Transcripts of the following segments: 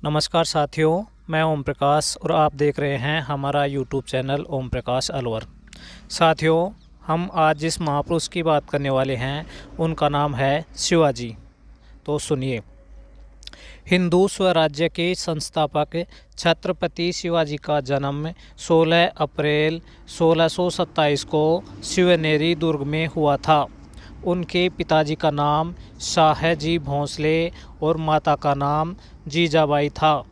नमस्कार साथियों, मैं ओम प्रकाश और आप देख रहे हैं हमारा यूट्यूब चैनल ओम प्रकाश अलवर। साथियों, हम आज जिस महापुरुष की बात करने वाले हैं उनका नाम है शिवाजी। तो सुनिए। हिंदू स्वराज्य के संस्थापक छत्रपति शिवाजी का जन्म 16 अप्रैल 1627 को शिवनेरी दुर्ग में हुआ था। उनके पिताजी का नाम शाहजी भोंसले और माता का नाम जीजाबाई था।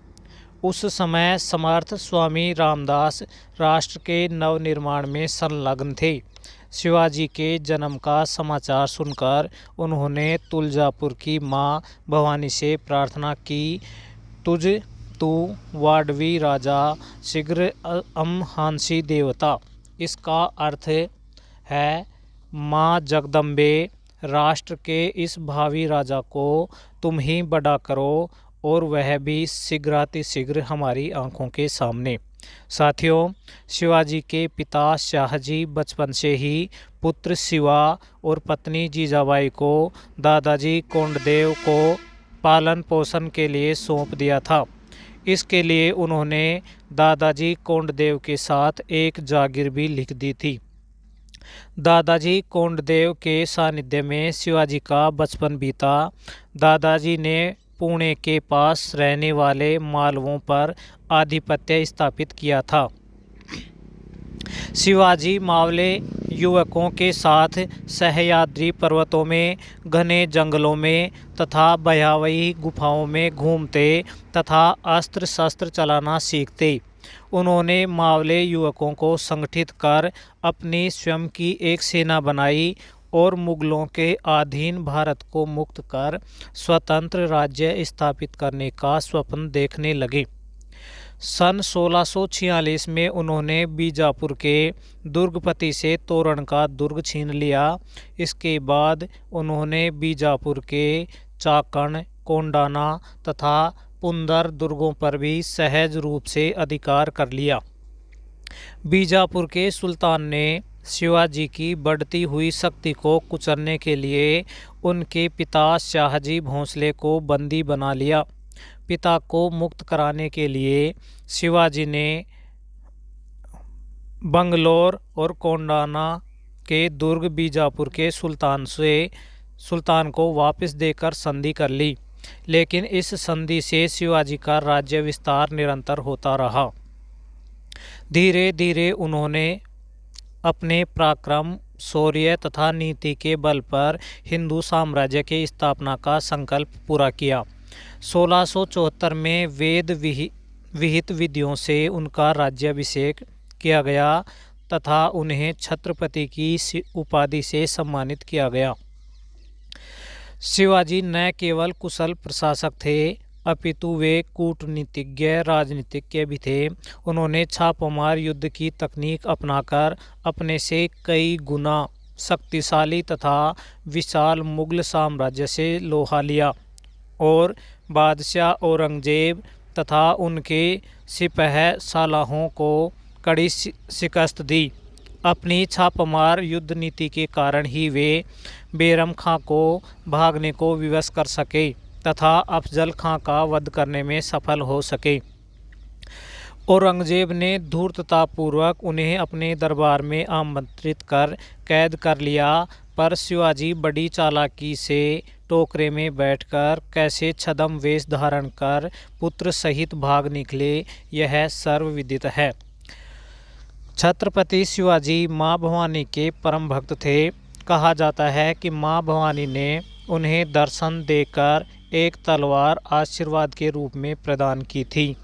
उस समय समर्थ स्वामी रामदास राष्ट्र के नवनिर्माण में संलग्न थे। शिवाजी के जन्म का समाचार सुनकर उन्होंने तुलजापुर की मां भवानी से प्रार्थना की, तुझ तू वाडवी राजा शीघ्र अमहांसी देवता। इसका अर्थ है, माँ जगदम्बे, राष्ट्र के इस भावी राजा को तुम ही बड़ा करो और वह भी शीघ्रातिशीघ्र हमारी आंखों के सामने। साथियों, शिवाजी के पिता शाहजी बचपन से ही पुत्र शिवा और पत्नी जीजाबाई को दादाजी कोंडदेव को पालन पोषण के लिए सौंप दिया था। इसके लिए उन्होंने दादाजी कोंडदेव के साथ एक जागीर भी लिख दी थी। दादाजी कोंडदेव के सानिध्य में शिवाजी का बचपन बीता। दादाजी ने पुणे के पास रहने वाले मालवों पर आधिपत्य स्थापित किया था। शिवाजी मावले युवकों के साथ सह्याद्री पर्वतों में, घने जंगलों में तथा भयावही गुफाओं में घूमते तथा अस्त्र शस्त्र चलाना सीखते। उन्होंने मावले युवकों को संगठित कर अपनी स्वयं की एक सेना बनाई और मुगलों के अधीन भारत को मुक्त कर स्वतंत्र राज्य स्थापित करने का स्वप्न देखने लगे। सन 1646 में उन्होंने बीजापुर के दुर्गपति से तोरण का दुर्ग छीन लिया। इसके बाद उन्होंने बीजापुर के चाकण, कोंडाना तथा पुंदर दुर्गों पर भी सहज रूप से अधिकार कर लिया। बीजापुर के सुल्तान ने शिवाजी की बढ़ती हुई शक्ति को कुचलने के लिए उनके पिता शाहजी भोंसले को बंदी बना लिया। पिता को मुक्त कराने के लिए शिवाजी ने बंगलोर और कोंडाना के दुर्ग बीजापुर के सुल्तान को वापस देकर संधि कर ली। लेकिन इस संधि से शिवाजी का राज्य विस्तार निरंतर होता रहा। धीरे धीरे उन्होंने अपने पराक्रम, शौर्य तथा नीति के बल पर हिंदू साम्राज्य की स्थापना का संकल्प पूरा किया। 1674 में वेद विहित विधियों से उनका राज्याभिषेक किया गया तथा उन्हें छत्रपति की उपाधि से सम्मानित किया गया। शिवाजी न केवल कुशल प्रशासक थे अपितु वे कूटनीतिज्ञ, राजनीतिज्ञ भी थे। उन्होंने छापामार युद्ध की तकनीक अपनाकर अपने से कई गुना शक्तिशाली तथा विशाल मुगल साम्राज्य से लोहा लिया और बादशाह औरंगजेब तथा उनके सिपह सालाहों को कड़ी शिकस्त दी। अपनी छापामार युद्ध नीति के कारण ही वे बैरम खां को भागने को विवश कर सके तथा अफजल खां का वध करने में सफल हो सके। औरंगजेब ने धूर्ततापूर्वक उन्हें अपने दरबार में आमंत्रित कर कैद कर लिया, पर शिवाजी बड़ी चालाकी से टोकरे में बैठकर कैसे छद्म वेश धारण कर पुत्र सहित भाग निकले, यह सर्वविदित है। छत्रपति शिवाजी माँ भवानी के परम भक्त थे। कहा जाता है कि माँ भवानी ने उन्हें दर्शन देकर एक तलवार आशीर्वाद के रूप में प्रदान की थी।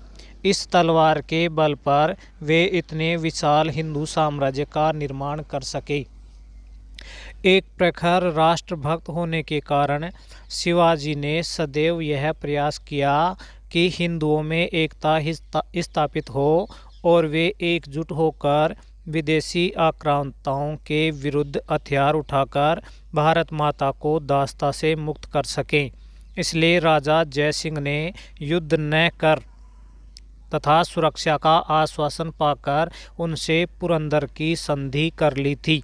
इस तलवार के बल पर वे इतने विशाल हिंदू साम्राज्य का निर्माण कर सके। एक प्रखर राष्ट्रभक्त होने के कारण शिवाजी ने सदैव यह प्रयास किया कि हिंदुओं में एकता स्थापित हो और वे एकजुट होकर विदेशी आक्रांताओं के विरुद्ध हथियार उठाकर भारत माता को दासता से मुक्त कर सकें। इसलिए राजा जयसिंह ने युद्ध न कर तथा सुरक्षा का आश्वासन पाकर उनसे पुरंदर की संधि कर ली थी।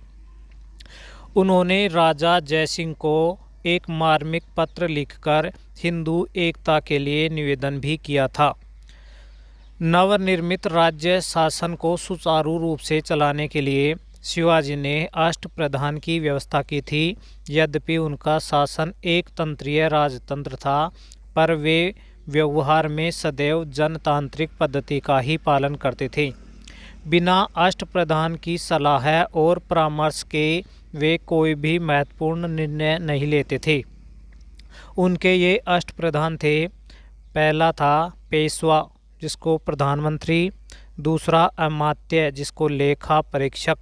उन्होंने राजा जयसिंह को एक मार्मिक पत्र लिखकर हिंदू एकता के लिए निवेदन भी किया था। नवनिर्मित राज्य शासन को सुचारू रूप से चलाने के लिए शिवाजी ने अष्टप्रधान की व्यवस्था की थी। यद्यपि उनका शासन एक तंत्रीय राजतंत्र था, पर वे व्यवहार में सदैव जनतांत्रिक पद्धति का ही पालन करते थे। बिना अष्टप्रधान की सलाह और परामर्श के वे कोई भी महत्वपूर्ण निर्णय नहीं लेते थे। उनके ये अष्टप्रधान थे। पहला था पेशवा, जिसको प्रधानमंत्री, दूसरा अमात्य, जिसको लेखा परीक्षक,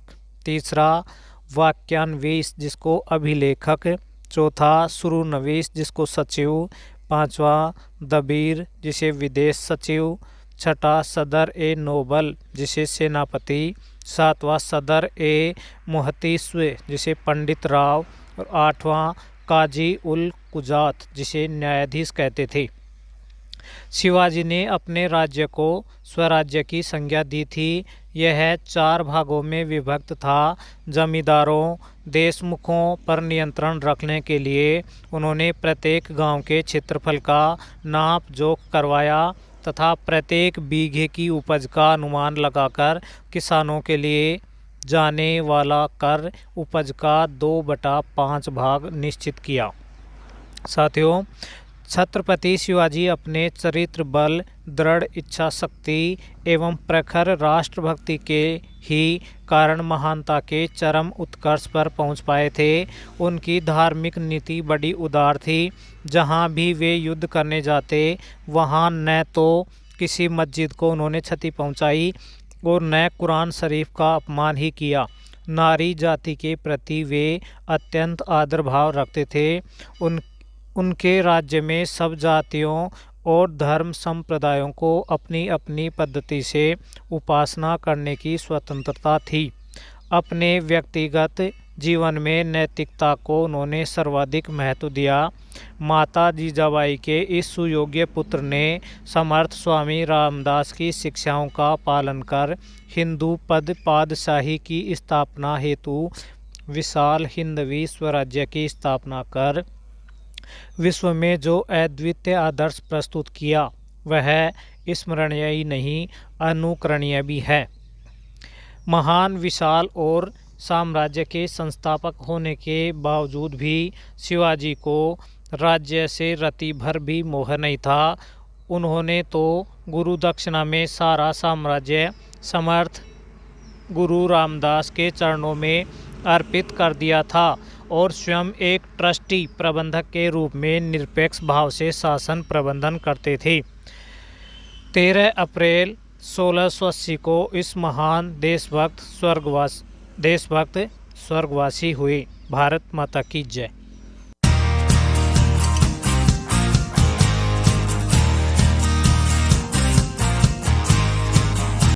तीसरा वाक्यान्वेश, जिसको अभिलेखक, चौथा सुरुनवीस, जिसको सचिव, पांचवा दबीर, जिसे विदेश सचिव, छठा सदर ए नोबल, जिसे सेनापति, सातवां सदर ए मुहतीस्व, जिसे पंडित राव, और आठवां काजी उल कुजात, जिसे न्यायाधीश कहते थे। शिवाजी ने अपने राज्य को स्वराज्य की संज्ञा दी थी। यह 4 भागों में विभक्त था। जमींदारों, देशमुखों पर नियंत्रण रखने के लिए उन्होंने प्रत्येक गांव के क्षेत्रफल का नाप जोख करवाया तथा प्रत्येक बीघे की उपज का अनुमान लगाकर किसानों के लिए जाने वाला कर उपज का 2/5 भाग निश्चित किया। साथियों, छत्रपति शिवाजी अपने चरित्र बल, दृढ़ इच्छा शक्ति एवं प्रखर राष्ट्रभक्ति के ही कारण महानता के चरम उत्कर्ष पर पहुंच पाए थे। उनकी धार्मिक नीति बड़ी उदार थी। जहां भी वे युद्ध करने जाते वहां न तो किसी मस्जिद को उन्होंने क्षति पहुंचाई और न कुरान शरीफ का अपमान ही किया। नारी जाति के प्रति वे अत्यंत आदर भाव रखते थे। उनके राज्य में सब जातियों और धर्म संप्रदायों को अपनी अपनी पद्धति से उपासना करने की स्वतंत्रता थी। अपने व्यक्तिगत जीवन में नैतिकता को उन्होंने सर्वाधिक महत्व दिया। माता जीजाबाई के इस सुयोग्य पुत्र ने समर्थ स्वामी रामदास की शिक्षाओं का पालन कर हिंदू पादशाही की स्थापना हेतु विशाल हिंदवी स्वराज्य की स्थापना कर विश्व में जो अद्वितीय आदर्श प्रस्तुत किया वह स्मरणीय ही नहीं, अनुकरणीय भी है। महान, विशाल और साम्राज्य के संस्थापक होने के बावजूद भी शिवाजी को राज्य से रति भर भी मोह नहीं था। उन्होंने तो गुरु दक्षिणा में सारा साम्राज्य समर्थ गुरु रामदास के चरणों में अर्पित कर दिया था और स्वयं एक ट्रस्टी प्रबंधक के रूप में निरपेक्ष भाव से शासन प्रबंधन करते थे। 13 अप्रैल 1680 को इस महान देशभक्त स्वर्गवासी हुए। भारत माता की जय।